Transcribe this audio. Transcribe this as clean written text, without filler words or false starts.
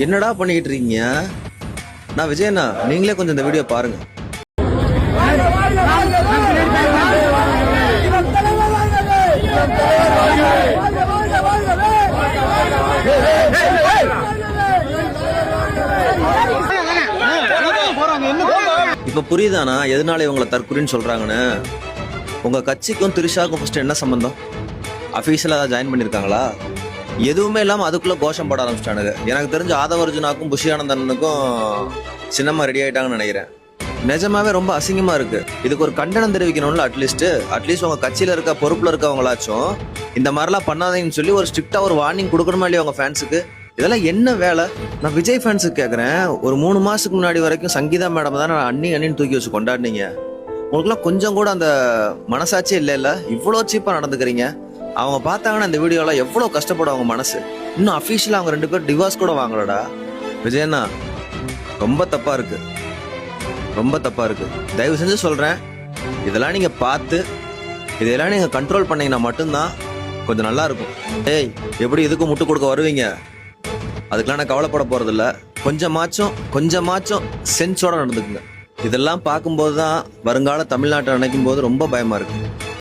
என்னடா பண்ணிக்கிட்டு இருக்கீங்க? நான் விஜயண்ணா, நீங்களே கொஞ்சம் இந்த வீடியோ பாருங்க. இப்ப புரியுதானா எதனால இவங்களை தற்குறின்னு சொல்றாங்கன்னு? உங்க கட்சிக்கும் திரிஷாக்கும் ஃபர்ஸ்ட் என்ன சம்பந்தம்? அஃபீஷியலா ஏதாவது ஜாயின் பண்ணிருக்காங்களா? எதுவுமே இல்லாம அதுக்குள்ள கோஷம் போட ஆரம்பிச்சிட்டானுங்க. எனக்கு தெரிஞ்ச ஆதவர்ஜுனாக்கும் புஷி ஆனந்தனுக்கும் சின்னமா ரெடி ஆயிட்டாங்கன்னு நினைக்கிறேன். நிஜமாவே ரொம்ப அசிங்கமா இருக்கு. இதுக்கு ஒரு கண்டனம் தெரிவிக்கணும்ல. அட்லீஸ்ட் உங்க கட்சியில இருக்க பொறுப்புல இருக்கவங்களாச்சும் இந்த மாதிரிலாம் பண்ணாதீங்கன்னு சொல்லி ஒரு ஸ்ட்ரிக்டா ஒரு வார்னிங் கொடுக்கணுமா இல்லையா உங்க ஃபேன்ஸுக்கு? இதெல்லாம் என்ன வேலை? நான் விஜய் ஃபேன்ஸுக்கு கேட்குறேன். ஒரு 3 மாசத்துக்கு முன்னாடி வரைக்கும் சங்கீதா மேடம் தான் அண்ணின்னு தூக்கி வச்சு கொண்டாடினீங்க. உங்களுக்குலாம் கொஞ்சம் கூட அந்த மனசாட்சியே இல்ல. இவ்வளோ சீப்பா நடந்துக்கிறீங்க. அவங்க பார்த்தாங்கன்னா இந்த வீடியோலாம் எவ்வளோ கஷ்டப்படும் அவங்க மனசு. இன்னும் அஃபீஷியலாக அவங்க 2 பேரும் டிவோர்ஸ் கூட வாங்கலடா. விஜயண்ணா, ரொம்ப தப்பா இருக்கு, ரொம்ப தப்பா இருக்கு. தயவு செஞ்சு சொல்றேன், இதெல்லாம் நீங்க பார்த்து இதெல்லாம் நீங்க கண்ட்ரோல் பண்ணீங்கன்னா மட்டும்தான் கொஞ்சம் நல்லா இருக்கும். ஏய், எப்படி இதுக்கும் முட்டு கொடுக்க வருவீங்க? அதுக்கெல்லாம் நான் கவலைப்பட போறதில்ல. கொஞ்சமாச்சும் சென்ஸோட நடந்துக்குங்க. இதெல்லாம் பார்க்கும்போது தான் வருங்கால தமிழ்நாட்டை நினைக்கும் போது ரொம்ப பயமா இருக்கு.